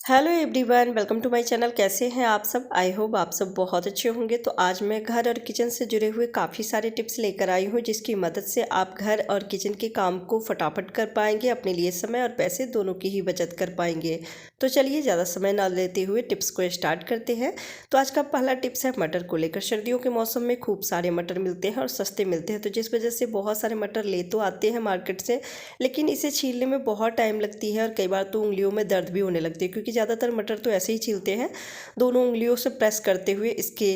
Hello everyone, welcome to my channel. कैसे हैं आप सब? आई होप आप सब बहुत अच्छे होंगे। तो आज मैं घर और किचन से जुड़े हुए काफ़ी सारे टिप्स लेकर आई हूँ, जिसकी मदद से आप घर और किचन के काम को फटाफट कर पाएंगे, अपने लिए समय और पैसे दोनों की ही बचत कर पाएंगे। तो चलिए ज़्यादा समय ना लेते हुए टिप्स को स्टार्ट करते हैं। तो आज का पहला टिप्स है मटर को लेकर। सर्दियों के मौसम में खूब सारे मटर मिलते हैं और सस्ते मिलते हैं, तो जिस वजह से बहुत सारे मटर ले तो आते हैं मार्केट से, लेकिन इसे छीलने में बहुत टाइम लगती है और कई बार तो उंगलियों में दर्द भी होने लगती है, क्योंकि ज़्यादातर मटर तो ऐसे ही छीलते हैं। दोनों उंगलियों से प्रेस करते हुए इसके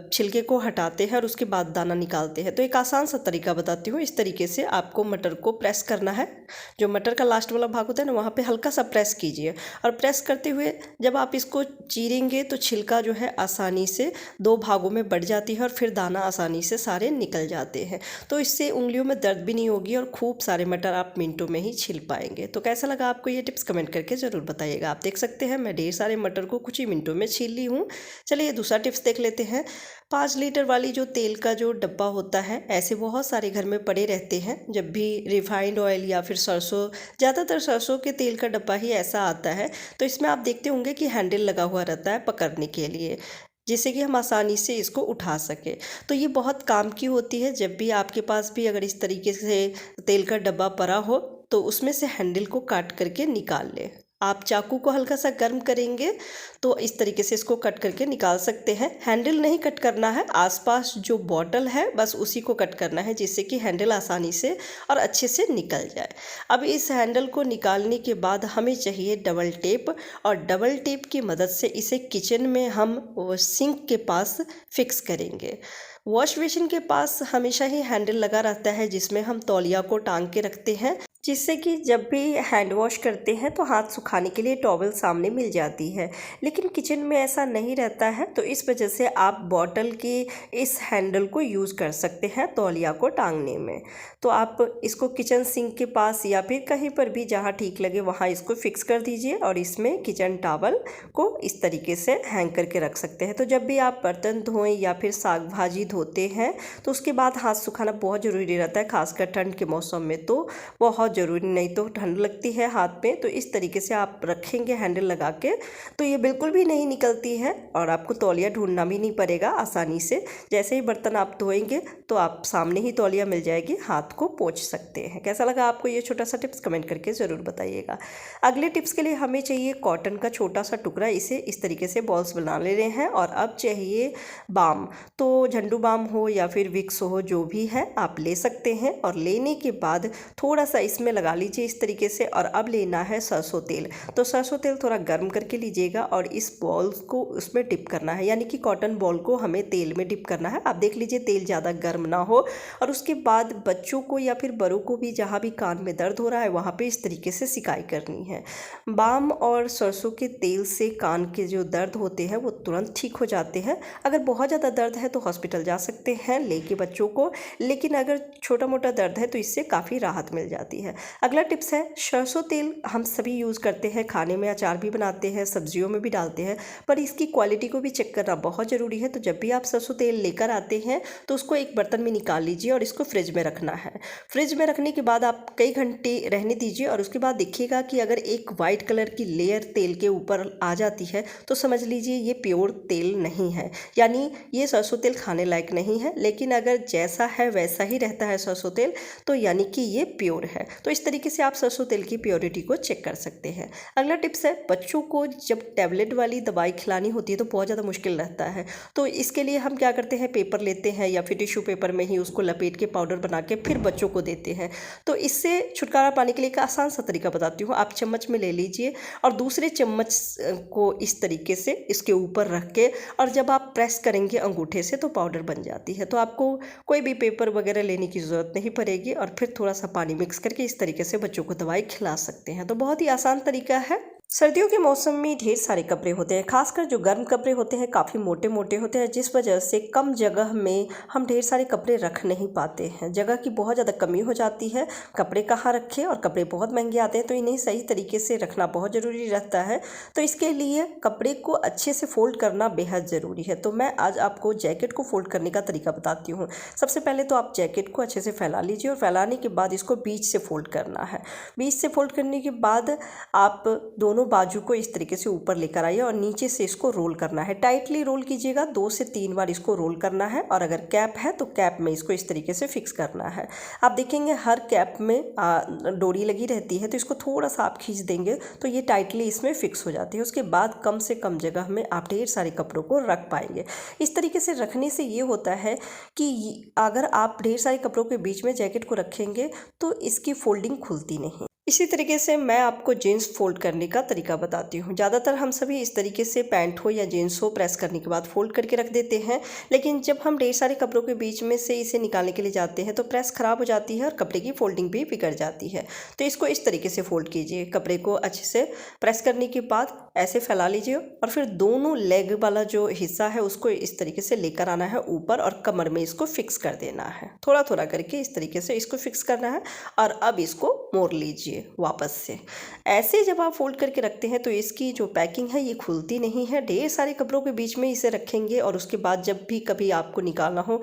छिलके को हटाते हैं और उसके बाद दाना निकालते हैं। तो एक आसान सा तरीका बताती हूँ। इस तरीके से आपको मटर को प्रेस करना है। जो मटर का लास्ट वाला भाग होता है ना, वहाँ पे हल्का सा प्रेस कीजिए और प्रेस करते हुए जब आप इसको चीरेंगे तो छिलका जो है आसानी से दो भागों में बढ़ जाती है और फिर दाना आसानी से सारे निकल जाते हैं। तो इससे उंगलियों में दर्द भी नहीं होगी और खूब सारे मटर आप मिनटों में ही छिल पाएंगे। तो कैसा लगा आपको ये टिप्स कमेंट करके ज़रूर बताइएगा। आप देख सकते हैं मैं ढेर सारे मटर को कुछ ही मिनटों में छील ली हूँ। चलिए दूसरा टिप्स देख लेते हैं। 5 लीटर वाली जो तेल का जो डब्बा होता है, ऐसे बहुत सारे घर में पड़े रहते हैं। जब भी रिफाइंड ऑयल या फिर सरसों, ज़्यादातर सरसों के तेल का डब्बा ही ऐसा आता है, तो इसमें आप देखते होंगे कि हैंडल लगा हुआ रहता है पकड़ने के लिए, जिससे कि हम आसानी से इसको उठा सके। तो ये बहुत काम की होती है। जब भी आपके पास भी अगर इस तरीके से तेल का डब्बा पड़ा हो तो उसमें से हैंडल को काट करके निकाल लें। आप चाकू को हल्का सा गर्म करेंगे तो इस तरीके से इसको कट करके निकाल सकते हैं। हैंडल नहीं कट करना है, आसपास जो बॉटल है बस उसी को कट करना है, जिससे कि हैंडल आसानी से और अच्छे से निकल जाए। अब इस हैंडल को निकालने के बाद हमें चाहिए डबल टेप, और डबल टेप की मदद से इसे किचन में हम सिंक के पास फिक्स करेंगे। वॉश बेसिन के पास हमेशा ही हैंडल लगा रहता है, जिसमें हम तौलिया को टांग के रखते हैं, जिससे कि जब भी हैंड वॉश करते हैं तो हाथ सुखाने के लिए टॉवल सामने मिल जाती है। लेकिन किचन में ऐसा नहीं रहता है, तो इस वजह से आप बॉटल के इस हैंडल को यूज़ कर सकते हैं तौलिया को टांगने में। तो आप इसको किचन सिंक के पास या फिर कहीं पर भी जहाँ ठीक लगे वहाँ इसको फिक्स कर दीजिए, और इसमें किचन टॉवल को इस तरीके से हैंग करके रख सकते हैं। तो जब भी आप बर्तन धोएं या फिर साग भाजी धोते हैं तो उसके बाद हाथ सुखाना बहुत ज़रूरी रहता है, खासकर ठंड के मौसम में तो बहुत ज़रूरी, नहीं तो ठंड लगती है हाथ में। तो इस तरीके से आप रखेंगे हैंडल लगा के तो ये बिल्कुल भी नहीं निकलती है और आपको तौलिया ढूंढना भी नहीं पड़ेगा। आसानी से जैसे ही बर्तन आप धोएंगे तो आप सामने ही तौलिया मिल जाएगी, हाथ को पोंछ सकते हैं। कैसा लगा आपको ये छोटा सा टिप्स? कमेंट करके ज़रूर बताइएगा। अगले टिप्स के लिए हमें चाहिए कॉटन का छोटा सा टुकड़ा। इसे इस तरीके से बॉल्स बना ले रहे हैं। और अब चाहिए बाम, तो झंडू बाम हो या फिर विक्स हो, जो भी है आप ले सकते हैं। और लेने के बाद थोड़ा सा इसमें लगा लीजिए इस तरीके से। और अब लेना है सरसों तेल। तो सरसों तेल थोड़ा गर्म करके लीजिएगा और इस बॉल्स को उसमें डिप करना है, यानी कि कॉटन बॉल को हमें तेल में डिप करना है। आप देख लीजिए तेल ज़्यादा गर्म ना हो। और उसके बाद बच्चों को या फिर बड़ों को भी जहाँ भी कान में दर्द हो रहा है वहाँ पे इस तरीके से सिकाई करनी है। बाम और सरसों के तेल से कान के जो दर्द होते हैं वो तुरंत ठीक हो जाते हैं। अगर बहुत ज़्यादा दर्द है तो हॉस्पिटल जा सकते हैं लेके बच्चों को, लेकिन अगर छोटा मोटा दर्द है तो इससे काफ़ी राहत मिल जाती है। अगला टिप्स है सरसों तेल। हम सभी यूज़ करते हैं, खाने में अचार भी बनाते हैं, सब्जियों में भी डालते हैं, पर इसकी क्वालिटी को भी चेक करना बहुत ज़रूरी है। तो जब भी आप सरसों तेल लेकर आते हैं तो उसको एक बर्तन में निकाल लीजिए और इसको फ्रिज में रखना है। फ्रिज में रखने के बाद आप कई घंटे रहने दीजिए और उसके बाद देखिएगा कि अगर एक वाइट कलर की लेयर तेल के ऊपर आ जाती है तो समझ लीजिए ये प्योर तेल नहीं है, यानी ये सरसों तेल खाने लायक नहीं है। लेकिन अगर जैसा है वैसा ही रहता है सरसों तेल, तो यानी कि ये प्योर है। तो इस तरीके से आप सरसों तेल की प्योरिटी को चेक कर सकते हैं। अगला टिप्स है बच्चों को जब टैबलेट वाली दवाई खिलानी होती है तो बहुत ज़्यादा मुश्किल रहता है। तो इसके लिए हम क्या करते हैं, पेपर लेते हैं या फिर टिश्यू पेपर में ही उसको लपेट के पाउडर बना के फिर बच्चों को देते हैं। तो इससे छुटकारा पाने के लिए एक आसान सा तरीका बताती हूँ। आप चम्मच में ले लीजिए और दूसरे चम्मच को इस तरीके से इसके ऊपर रख के, और जब आप प्रेस करेंगे अंगूठे से तो पाउडर बन जाती है। तो आपको कोई भी पेपर वगैरह लेने की ज़रूरत नहीं पड़ेगी और फिर थोड़ा सा पानी मिक्स करके इस तरीके से बच्चों को दवाई खिला सकते हैं। तो बहुत ही आसान तरीका है। सर्दियों के मौसम में ढेर सारे कपड़े होते हैं, खासकर जो गर्म कपड़े होते हैं काफ़ी मोटे मोटे होते हैं, जिस वजह से कम जगह में हम ढेर सारे कपड़े रख नहीं पाते हैं। जगह की बहुत ज़्यादा कमी हो जाती है। कपड़े कहाँ रखें, और कपड़े बहुत महंगे आते हैं, तो इन्हें सही तरीके से रखना बहुत ज़रूरी रहता है। तो इसके लिए कपड़े को अच्छे से फोल्ड करना बेहद ज़रूरी है। तो मैं आज आपको जैकेट को फोल्ड करने का तरीका बताती हूँ। सबसे पहले तो आप जैकेट को अच्छे से फैला लीजिए और फैलाने के बाद इसको बीच से फोल्ड करना है। बीच से फोल्ड करने के बाद आप दोनों दोनों बाजू को इस तरीके से ऊपर लेकर आइए और नीचे से इसको रोल करना है। टाइटली रोल कीजिएगा, 2 से 3 बार इसको रोल करना है। और अगर कैप है तो कैप में इसको इस तरीके से फिक्स करना है। आप देखेंगे हर कैप में डोरी लगी रहती है, तो इसको थोड़ा सा आप खींच देंगे तो ये टाइटली इसमें फिक्स हो जाती है। उसके बाद कम से कम जगह में आप ढेर सारे कपड़ों को रख पाएंगे। इस तरीके से रखने से ये होता है कि अगर आप ढेर सारे कपड़ों के बीच में जैकेट को रखेंगे तो इसकी फोल्डिंग खुलती नहीं। इसी तरीके से मैं आपको जीन्स फोल्ड करने का तरीका बताती हूँ। ज़्यादातर हम सभी इस तरीके से पैंट हो या जीन्स हो प्रेस करने के बाद फोल्ड करके रख देते हैं, लेकिन जब हम ढेर सारे कपड़ों के बीच में से इसे निकालने के लिए जाते हैं तो प्रेस ख़राब हो जाती है और कपड़े की फोल्डिंग भी बिगड़ जाती है। तो इसको इस तरीके से फोल्ड कीजिए। कपड़े को अच्छे से प्रेस करने के बाद ऐसे फैला लीजिए और फिर दोनों लेग वाला जो हिस्सा है उसको इस तरीके से लेकर आना है ऊपर और कमर में इसको फिक्स कर देना है। थोड़ा थोड़ा करके इस तरीके से इसको फिक्स करना है और अब इसको मोड़ लीजिए वापस से। ऐसे जब आप फोल्ड करके रखते हैं तो इसकी जो पैकिंग है ये खुलती नहीं है। ढेर सारे कपड़ों के बीच में इसे रखेंगे और उसके बाद जब भी कभी आपको निकालना हो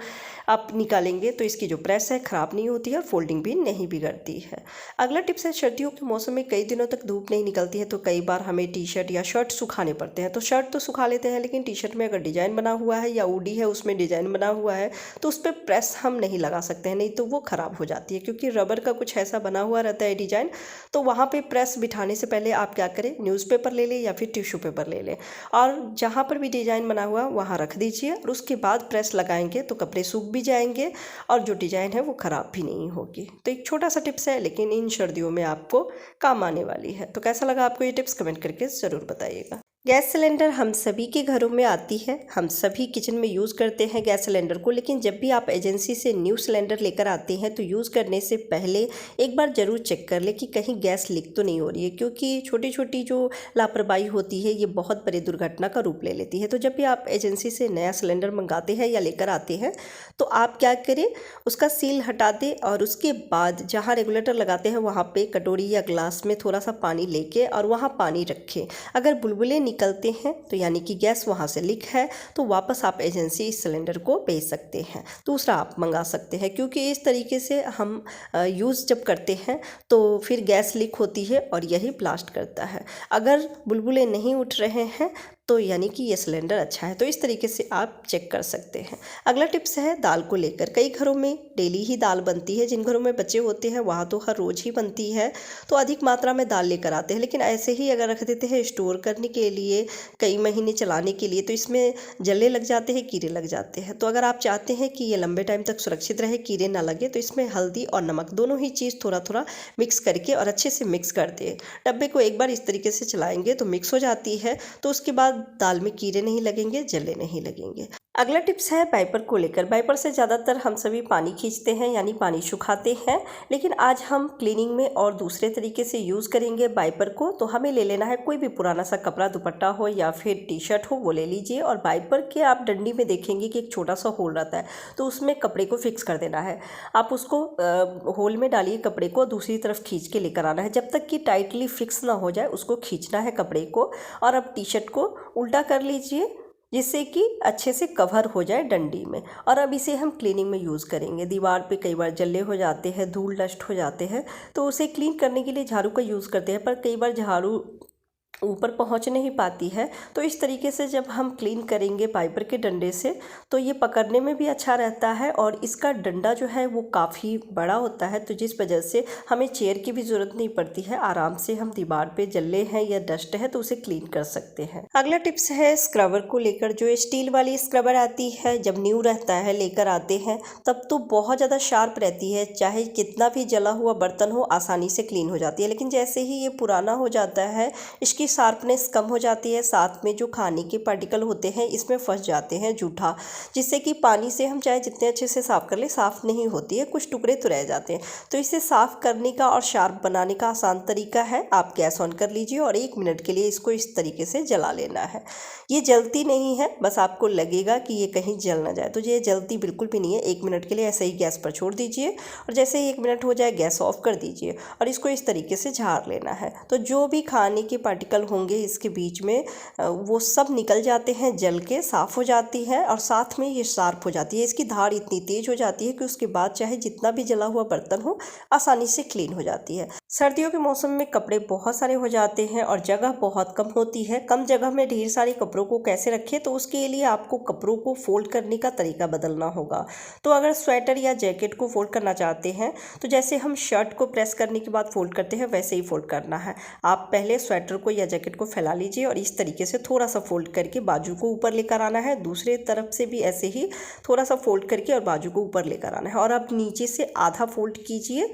आप निकालेंगे तो इसकी जो प्रेस है ख़राब नहीं होती है और फोल्डिंग भी नहीं बिगड़ती है। अगला टिप्स है, सर्दियों के मौसम में कई दिनों तक धूप नहीं निकलती है तो कई बार हमें टी शर्ट या शर्ट सुखाने पड़ते हैं। तो शर्ट तो सुखा लेते हैं, लेकिन टी शर्ट में अगर डिज़ाइन बना हुआ है या ऊडी है उसमें डिज़ाइन बना हुआ है तो उस पर प्रेस हम नहीं लगा सकते हैं, नहीं तो वो ख़राब हो जाती है क्योंकि रबर का कुछ ऐसा बना हुआ रहता है डिज़ाइन। तो वहाँ पे प्रेस बिठाने से पहले आप क्या करें, न्यूज़पेपर ले लें या फिर टिश्यू पेपर ले लें और जहाँ पर भी डिज़ाइन बना हुआ वहाँ रख दीजिए और उसके बाद प्रेस लगाएंगे तो कपड़े सूख भी जाएंगे और जो डिज़ाइन है वो ख़राब भी नहीं होगी। तो एक छोटा सा टिप्स है लेकिन इन सर्दियों में आपको काम आने वाली है। तो कैसा लगा आपको ये टिप्स कमेंट करके ज़रूर बताइएगा। गैस सिलेंडर हम सभी के घरों में आती है, हम सभी किचन में यूज़ करते हैं गैस सिलेंडर को। लेकिन जब भी आप एजेंसी से न्यू सिलेंडर लेकर आते हैं तो यूज़ करने से पहले एक बार ज़रूर चेक कर ले कि कहीं गैस लीक तो नहीं हो रही है, क्योंकि छोटी छोटी जो लापरवाही होती है ये बहुत बड़ी दुर्घटना का रूप ले लेती है। तो जब भी आप एजेंसी से नया सिलेंडर मंगाते हैं या लेकर आते हैं तो आप क्या करें, उसका सील हटा दें और उसके बाद जहाँ रेगुलेटर लगाते हैं वहाँ पर कटोरी या ग्लास में थोड़ा सा पानी लेके और वहाँ पानी रखें। अगर बुलबुले निकलते हैं तो यानी कि गैस वहाँ से लीक है, तो वापस आप एजेंसी इस सिलेंडर को भेज सकते हैं, दूसरा आप मंगा सकते हैं। क्योंकि इस तरीके से हम यूज़ जब करते हैं तो फिर गैस लीक होती है और यही ब्लास्ट करता है। अगर बुलबुले नहीं उठ रहे हैं तो यानी कि ये सिलेंडर अच्छा है। तो इस तरीके से आप चेक कर सकते हैं। अगला टिप्स है दाल को लेकर। कई घरों में डेली ही दाल बनती है, जिन घरों में बच्चे होते हैं वहाँ तो हर रोज़ ही बनती है, तो अधिक मात्रा में दाल लेकर आते हैं। लेकिन ऐसे ही अगर रख देते हैं स्टोर करने के लिए, कई महीने चलाने के लिए, तो इसमें जल्ले लग जाते हैं, कीड़े लग जाते हैं। तो अगर आप चाहते हैं कि ये लंबे टाइम तक सुरक्षित रहे, कीड़े ना लगे, तो इसमें हल्दी और नमक दोनों ही चीज़ थोड़ा थोड़ा मिक्स करके और अच्छे से मिक्स कर दें। डब्बे को एक बार इस तरीके से चलाएंगे तो मिक्स हो जाती है, तो उसके बाद दाल में कीड़े नहीं लगेंगे, जले नहीं लगेंगे। अगला टिप्स है वाइपर को लेकर। वाइपर से ज़्यादातर हम सभी पानी खींचते हैं यानी पानी सुखाते हैं, लेकिन आज हम क्लीनिंग में और दूसरे तरीके से यूज़ करेंगे वाइपर को। तो हमें ले लेना है कोई भी पुराना सा कपड़ा, दुपट्टा हो या फिर टी शर्ट हो, वो ले लीजिए और वाइपर के आप डंडी में देखेंगे कि एक छोटा सा होल रहता है, तो उसमें कपड़े को फिक्स कर देना है। आप उसको होल में डालिए कपड़े को, दूसरी तरफ खींच के लेकर आना है। जब तक कि टाइटली फिक्स ना हो जाए उसको खींचना है कपड़े को। और अब टी शर्ट को उल्टा कर लीजिए जिससे कि अच्छे से कवर हो जाए डंडी में। और अब इसे हम क्लीनिंग में यूज़ करेंगे। दीवार पे कई बार जल्ले हो जाते हैं, धूल डस्ट हो जाते हैं, तो उसे क्लीन करने के लिए झाड़ू का यूज़ करते हैं, पर कई बार झाड़ू ऊपर पहुंच नहीं पाती है। तो इस तरीके से जब हम क्लीन करेंगे वाइपर के डंडे से तो ये पकड़ने में भी अच्छा रहता है और इसका डंडा जो है वो काफ़ी बड़ा होता है, तो जिस वजह से हमें चेयर की भी ज़रूरत नहीं पड़ती है। आराम से हम दीवार पे जल्ले हैं या डस्ट है तो उसे क्लीन कर सकते हैं। अगला टिप्स है स्क्रबर को लेकर। जो स्टील वाली स्क्रबर आती है, जब न्यू रहता है लेकर आते हैं तब तो बहुत ज़्यादा शार्प रहती है, चाहे कितना भी जला हुआ बर्तन हो आसानी से क्लीन हो जाती है। लेकिन जैसे ही ये पुराना हो जाता है इसकी शार्पनेस कम हो जाती है, साथ में जो खाने के पार्टिकल होते हैं इसमें फंस जाते हैं जूठा, जिससे कि पानी से हम चाहे जितने अच्छे से साफ़ कर ले साफ़ नहीं होती है, कुछ टुकड़े तो रह जाते हैं। तो इसे साफ़ करने का और शार्प बनाने का आसान तरीका है, आप गैस ऑन कर लीजिए और 1 मिनट के लिए इसको इस तरीके से जला लेना है। ये जलती नहीं है, बस आपको लगेगा कि ये कहीं जल ना जाए, तो ये जलती बिल्कुल भी नहीं है। 1 मिनट के लिए ऐसे ही गैस पर छोड़ दीजिए और जैसे ही 1 मिनट हो जाए गैस ऑफ कर दीजिए और इसको इस तरीके से झाड़ लेना है। तो जो भी खाने के पार्टिकल होंगे इसके बीच में वो सब निकल जाते हैं, जल के साफ़ हो जाती है और साथ में ये शार्प हो जाती है। इसकी धार इतनी तेज़ हो जाती है कि उसके बाद चाहे जितना भी जला हुआ बर्तन हो आसानी से क्लीन हो जाती है। सर्दियों के मौसम में कपड़े बहुत सारे हो जाते हैं और जगह बहुत कम होती है। कम जगह में ढेर सारे कपड़ों को कैसे रखें, तो उसके लिए आपको कपड़ों को फोल्ड करने का तरीका बदलना होगा। तो अगर स्वेटर या जैकेट को फोल्ड करना चाहते हैं तो जैसे हम शर्ट को प्रेस करने के बाद फोल्ड करते हैं वैसे ही फोल्ड करना है। आप पहले स्वेटर को या जैकेट को फैला लीजिए और इस तरीके से थोड़ा सा फोल्ड करके बाजू को ऊपर लेकर आना है। दूसरे तरफ से भी ऐसे ही थोड़ा सा फोल्ड करके और बाजू को ऊपर लेकर आना है और अब नीचे से आधा फोल्ड कीजिए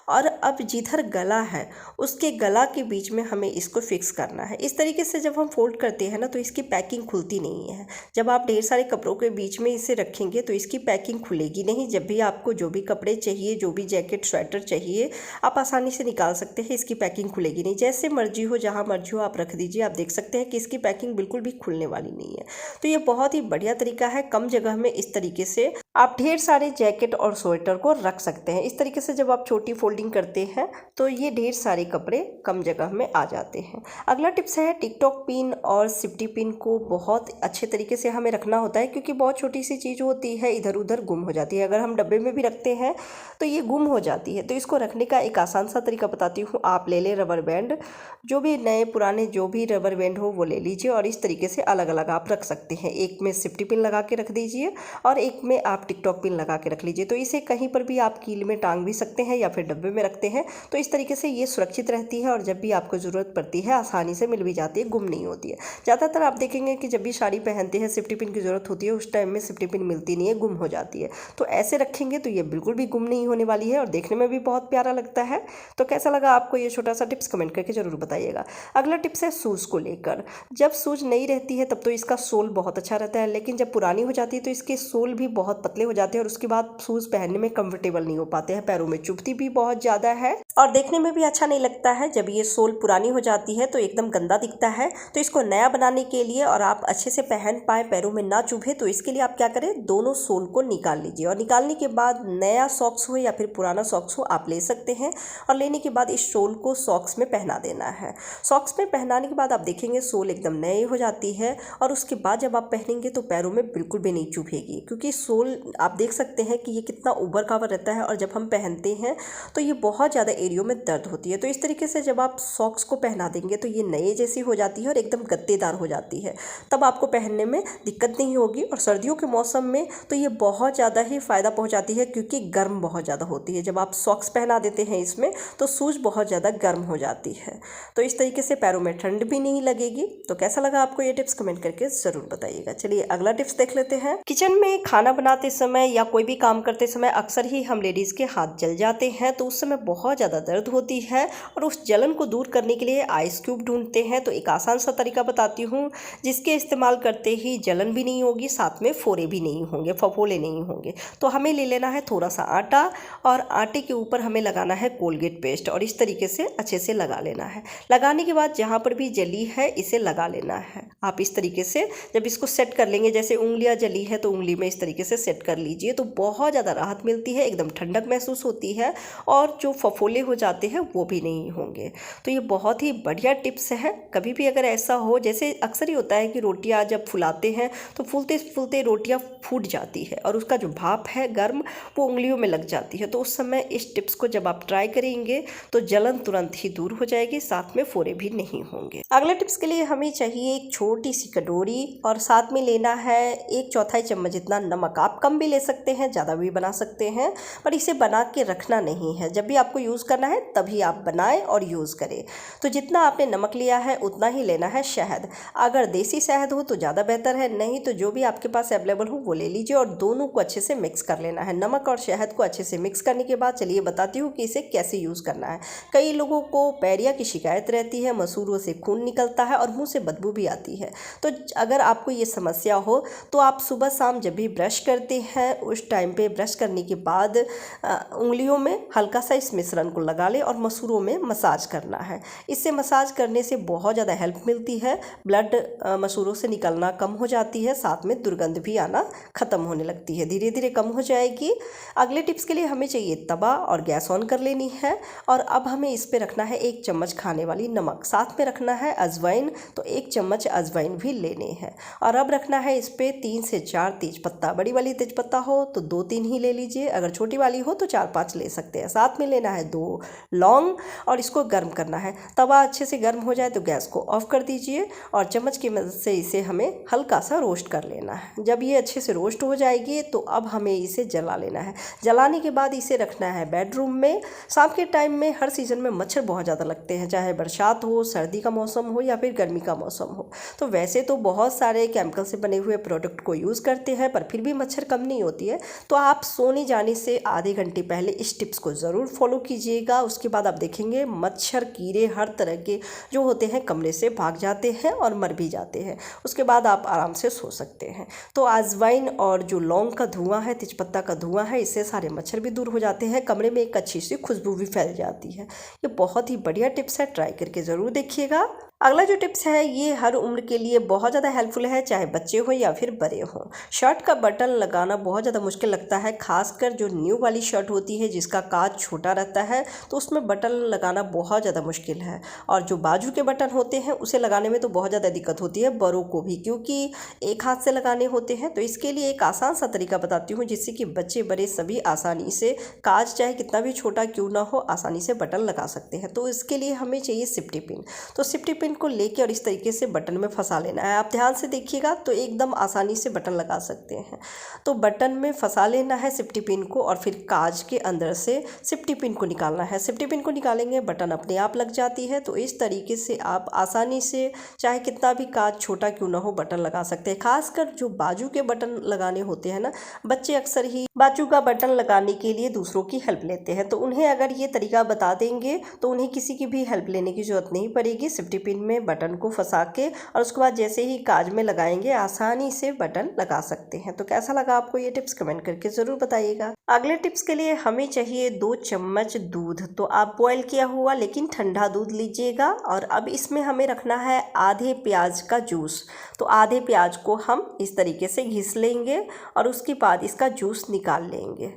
और अब जिधर गला है उसके गला के बीच में हमें इसको फिक्स करना है। इस तरीके से जब हम फोल्ड करते हैं ना तो इसकी पैकिंग खुलती नहीं है। जब आप ढेर सारे कपड़ों के बीच में इसे रखेंगे तो इसकी पैकिंग खुलेगी नहीं। जब भी आपको जो भी कपड़े चाहिए, जो भी जैकेट स्वेटर चाहिए, आप आसानी से निकाल सकते हैं। इसकी पैकिंग खुलेगी नहीं। जैसे मर्जी हो, जहाँ मर्जी हो आप रख दीजिए। आप देख सकते हैं कि इसकी पैकिंग बिल्कुल भी खुलने वाली नहीं है। तो ये बहुत ही बढ़िया तरीका है। कम जगह में इस तरीके से आप ढेर सारे जैकेट और स्वेटर को रख सकते हैं। इस तरीके से जब आप छोटी फोल्डिंग करते हैं तो ये ढेर सारे कपड़े कम जगह में आ जाते हैं। अगला टिप्स है टिकटॉक पिन और सेफ्टी पिन को बहुत अच्छे तरीके से हमें रखना होता है, क्योंकि बहुत छोटी सी चीज़ होती है, इधर उधर गुम हो जाती है। अगर हम डब्बे में भी रखते हैं तो ये गुम हो जाती है। तो इसको रखने का एक आसान सा तरीका बताती हूँ। आप ले लें रबर बैंड, जो भी नए पुराने जो भी रबर बैंड हो वो ले लीजिए और इस तरीके से अलग अलग आप रख सकते हैं। एक में सेफ्टी पिन लगा के रख दीजिए और एक में आप टिकटॉक पिन लगा के रख लीजिए। तो इसे कहीं पर भी आप कील में टांग भी सकते हैं या फिर डब्बे में रखते हैं। तो इस तरीके से ये सुरक्षित रहती है और जब भी आपको ज़रूरत पड़ती है आसानी से मिल भी जाती है, गुम नहीं होती है। ज़्यादातर आप देखेंगे कि जब भी साड़ी पहनते हैं सेफ्टी पिन की ज़रूरत होती है, उस टाइम में सेफ्टी पिन मिलती नहीं है, गुम हो जाती है। तो ऐसे रखेंगे तो ये बिल्कुल भी गुम नहीं होने वाली है और देखने में भी बहुत प्यारा लगता है। तो कैसा लगा आपको ये छोटा सा टिप्स, कमेंट करके ज़रूर बताइएगा। अगला टिप्स है शूज़ को लेकर। जब शूज़ नई रहती है तब तो इसका सोल बहुत अच्छा रहता है, लेकिन जब पुरानी हो जाती है तो इसके सोल भी बहुत पतले हो जाते हैं और उसके बाद शूज़ पहनने में कंफर्टेबल नहीं हो पाते हैं, पैरों में चुभती भी बहुत ज़्यादा है और देखने में भी अच्छा नहीं लगता है। जब ये सोल पुरानी हो जाती है तो एकदम गंदा दिखता है। तो इसको नया बनाने के लिए और आप अच्छे से पहन पाए, पैरों में ना चुभे, तो इसके लिए आप क्या करें, दोनों सोल को निकाल लीजिए और निकालने के बाद नया सॉक्स हो या फिर पुराना सॉक्स हो आप ले सकते हैं और लेने के बाद इस सोल को सॉक्स में पहना देना है। सॉक्स में पहनाने के बाद आप देखेंगे सोल एकदम नई हो जाती है और उसके बाद जब आप पहनेंगे तो पैरों में बिल्कुल भी नहीं चुभेगी, क्योंकि सोल आप देख सकते हैं कि ये कितना ऊबर खाबर रहता है और जब हम पहनते हैं तो ये बहुत ज़्यादा एरियो में दर्द होती है। तो इस तरीके से जब आप सॉक्स को पहना देंगे तो ये नए जैसी हो जाती है और एकदम गद्देदार हो जाती है, तब आपको पहनने में दिक्कत नहीं होगी। और सर्दियों के मौसम में तो ये बहुत ज़्यादा ही फ़ायदा पहुंचाती है, क्योंकि गर्म बहुत ज़्यादा होती है। जब आप सॉक्स पहना देते हैं इसमें तो शूज़ बहुत ज़्यादा गर्म हो जाती है। तो इस तरीके से पैरों में ठंड भी नहीं लगेगी। तो कैसा लगा आपको ये टिप्स, कमेंट करके ज़रूर बताइएगा। चलिए अगला टिप्स देख लेते हैं। किचन में खाना बनाते समय या कोई भी काम करते समय अक्सर ही हम लेडीज़ के हाथ जल जाते हैं, तो उस समय बहुत ज़्यादा दर्द होती है और उस जलन को दूर करने के लिए आइस क्यूब ढूंढते हैं। तो एक आसान सा तरीका बताती हूँ जिसके इस्तेमाल करते ही जलन भी नहीं होगी, साथ में फोड़े भी नहीं होंगे, फफोले नहीं होंगे। तो हमें ले लेना है थोड़ा सा आटा और आटे के ऊपर हमें लगाना है कोलगेट पेस्ट और इस तरीके से अच्छे से लगा लेना है। लगाने के बाद जहाँ पर भी जली है इसे लगा लेना है। आप इस तरीके से जब इसको सेट कर लेंगे, जैसे उंगलियाँ जली है तो उंगली में इस तरीके से सेट कर लीजिए, तो बहुत ज़्यादा राहत मिलती है, एकदम ठंडक महसूस होती है और जो फफोले हो जाते हैं वो भी नहीं होंगे। तो ये बहुत ही बढ़िया टिप्स है। कभी भी अगर ऐसा हो, जैसे अक्सर ही होता है कि रोटियां जब फुलाते हैं तो फूलते फूलते रोटियां फूट जाती है और उसका जो भाप है गर्म वो उंगलियों में लग जाती है, तो उस समय इस टिप्स को जब आप ट्राई करेंगे तो जलन तुरंत ही दूर हो जाएगी, साथ में फोड़े भी नहीं होंगे। अगले टिप्स के लिए हमें चाहिए एक छोटी सी कटोरी और साथ में लेना है 1/4 चम्मच जितना नमक। आप कम भी ले सकते हैं, ज़्यादा भी बना सकते हैं, पर इसे बना के रखना नहीं है। जब भी आपको यूज़ करना है तभी आप बनाएं और यूज़ करें। तो जितना आपने नमक लिया है उतना ही लेना है शहद। अगर देसी शहद हो तो ज़्यादा बेहतर है, नहीं तो जो भी आपके पास अवेलेबल हो वो ले लीजिए और दोनों को अच्छे से मिक्स कर लेना है। नमक और शहद को अच्छे से मिक्स करने के बाद चलिए बताती हूँ कि इसे कैसे यूज़ करना है। कई लोगों को पैरिया की शिकायत रहती है, मसूरों से खून निकलता है और मुँह से बदबू भी आती है। तो अगर आपको ये समस्या हो तो आप सुबह शाम जब भी ब्रश करते हैं उस टाइम पे ब्रश करने के बाद उंगलियों में हल्का सा इस मिश्रण को लगा लें और मसूरों में मसाज करना है। इससे मसाज करने से बहुत ज़्यादा हेल्प मिलती है, ब्लड मसूरों से निकलना कम हो जाती है, साथ में दुर्गंध भी आना ख़त्म होने लगती है, धीरे धीरे कम हो जाएगी। अगले टिप्स के लिए हमें चाहिए तवा और गैस ऑन कर लेनी है और अब हमें इस पे रखना है 1 चम्मच खाने वाली नमक, साथ में रखना है अजवाइन, तो 1 चम्मच अजवाइन भी लेने हैं और अब रखना है इस पे 3 से 4 तेज पत्ता, बड़ी वाली तेज़पत्ता हो तो 2-3 ही ले लीजिए, अगर छोटी वाली हो तो 4-5 ले सकते हैं। साथ में लेना है 2 लौंग और इसको गर्म करना है। तवा अच्छे से गर्म हो जाए तो गैस को ऑफ कर दीजिए और चम्मच की मदद से इसे हमें हल्का सा रोस्ट कर लेना है। जब ये अच्छे से रोस्ट हो जाएगी तो अब हमें इसे जला लेना है। जलाने के बाद इसे रखना है बेडरूम में। शाम के टाइम में हर सीज़न में मच्छर बहुत ज़्यादा लगते हैं, चाहे बरसात हो, सर्दी का मौसम हो या फिर गर्मी का मौसम हो। तो वैसे तो बहुत सारे केमिकल से बने हुए प्रोडक्ट को यूज़ करते हैं पर फिर भी मच्छर कम नहीं होती है। तो आप सोने जाने से आधे घंटे पहले इस टिप्स को ज़रूर फॉलो कीजिएगा। उसके बाद आप देखेंगे मच्छर कीड़े हर तरह के जो होते हैं कमरे से भाग जाते हैं और मर भी जाते हैं। उसके बाद आप आराम से सो सकते हैं। तो अजवाइन और जो लौंग का धुआं है, तेजपत्ता का धुआं है, इससे सारे मच्छर भी दूर हो जाते हैं, कमरे में एक अच्छी सी खुशबू भी फैल जाती है। ये बहुत ही बढ़िया टिप्स है, ट्राई करके ज़रूर देखिएगा। अगला जो टिप्स है ये हर उम्र के लिए बहुत ज़्यादा हेल्पफुल है, चाहे बच्चे हो या फिर बड़े हों। शर्ट का बटन लगाना बहुत ज़्यादा मुश्किल लगता है, खासकर जो न्यू वाली शर्ट होती है जिसका काज छोटा रहता है तो उसमें बटन लगाना बहुत ज़्यादा मुश्किल है। और जो बाजू के बटन होते हैं उसे लगाने में तो बहुत ज़्यादा दिक्कत होती है बड़ों को भी, क्योंकि एक हाथ से लगाने होते हैं। तो इसके लिए एक आसान सा तरीका बताती हूँ जिससे कि बच्चे बड़े सभी आसानी से काज चाहे कितना भी छोटा क्यों ना हो आसानी से बटन लगा सकते हैं। तो इसके लिए हमें चाहिए सेफ्टी पिन। तो सेफ्टी पिन को लेके और इस तरीके से बटन में फंसा लेना है। आप ध्यान से देखिएगा तो एकदम आसानी से बटन लगा सकते हैं। तो बटन में फंसा लेना है सेफ्टी पिन को और फिर काज के अंदर से सेफ्टी पिन को निकालना है। सेफ्टी पिन को निकालेंगे बटन अपने आप लग जाती है। तो इस तरीके से आप आसानी से चाहे कितना भी काज छोटा क्यों ना हो बटन लगा सकते हैं। खासकर जो बाजू के बटन लगाने होते हैं ना, बच्चे अक्सर ही बाजू का बटन लगाने के लिए दूसरों की हेल्प लेते हैं। तो उन्हें अगर ये तरीका बता देंगे तो उन्हें किसी की भी हेल्प लेने की जरूरत नहीं पड़ेगी। सेफ्टी पिन में बटन को फंसा के और उसके बाद जैसे ही काज में लगाएंगे आसानी से बटन लगा सकते हैं। तो कैसा लगा आपको ये टिप्स कमेंट करके ज़रूर बताइएगा। अगले टिप्स के लिए हमें चाहिए 2 चम्मच दूध। तो आप बॉयल किया हुआ लेकिन ठंडा दूध लीजिएगा और अब इसमें हमें रखना है आधे प्याज का जूस। तो आधे प्याज को हम इस तरीके से घिस लेंगे और उसके बाद इसका जूस निकाल लेंगे।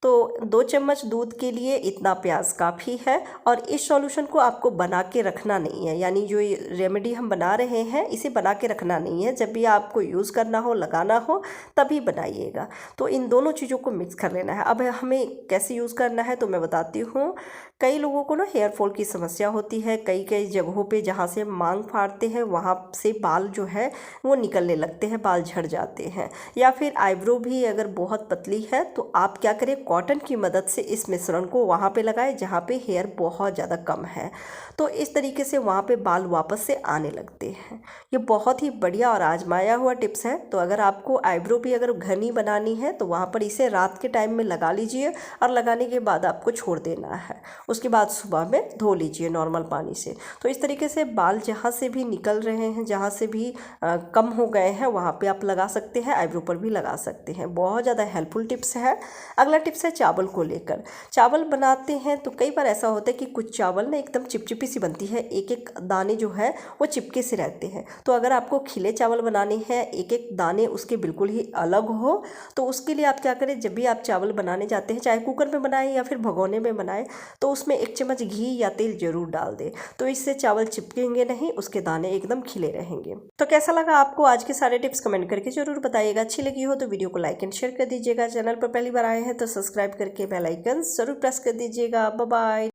तो 2 चम्मच दूध के लिए इतना प्याज काफ़ी है। और इस सॉल्यूशन को आपको बना के रखना नहीं है, यानी जो ये रेमेडी हम बना रहे हैं इसे बना के रखना नहीं है। जब भी आपको यूज़ करना हो, लगाना हो, तभी बनाइएगा। तो इन दोनों चीज़ों को मिक्स कर लेना है। अब हमें कैसे यूज़ करना है तो मैं बताती हूँ। कई लोगों को ना हेयर फॉल की समस्या होती है, कई जगहों पे जहाँ से मांग फाड़ते हैं वहाँ से बाल जो है वो निकलने लगते हैं, बाल झड़ जाते हैं। या फिर आईब्रो भी अगर बहुत पतली है तो आप क्या करें, कॉटन की मदद से इस मिश्रण को वहाँ पे लगाएं जहाँ पे हेयर बहुत ज़्यादा कम है। तो इस तरीके से वहाँ पे बाल वापस से आने लगते हैं। ये बहुत ही बढ़िया और आजमाया हुआ टिप्स है। तो अगर आपको आईब्रो भी अगर घनी बनानी है तो वहाँ पर इसे रात के टाइम में लगा लीजिए और लगाने के बाद आपको छोड़ देना है। उसके बाद सुबह में धो लीजिए नॉर्मल पानी से। तो इस तरीके से बाल जहाँ से भी निकल रहे हैं, जहाँ से भी कम हो गए हैं वहाँ पे आप लगा सकते हैं, आईब्रो पर भी लगा सकते हैं। बहुत ज़्यादा हेल्पफुल टिप्स है। अगला टिप्स है चावल को लेकर। चावल बनाते हैं तो कई बार ऐसा होता है कि कुछ चावल ना एकदम चिपचिपी सी बनती है, एक एक दाने जो है वो चिपके से रहते हैं। तो अगर आपको खिले चावल बनाने हैं, एक एक दाने उसके बिल्कुल ही अलग हो, तो उसके लिए आप क्या करें, जब भी आप चावल बनाने जाते हैं, चाहे कुकर में बनाएं या फिर भगोने में बनाएं, तो उसमें 1 चम्मच घी या तेल जरूर डाल दें। तो इससे चावल चिपकेंगे नहीं, उसके दाने एकदम खिले रहेंगे। तो कैसा लगा आपको आज के सारे टिप्स कमेंट करके जरूर बताइएगा। अच्छी लगी हो तो वीडियो को लाइक एंड शेयर कर दीजिएगा। चैनल पर पहली बार आए हैं तो सब्सक्राइब करके बेल आइकन जरूर प्रेस कर दीजिएगा। Bye bye.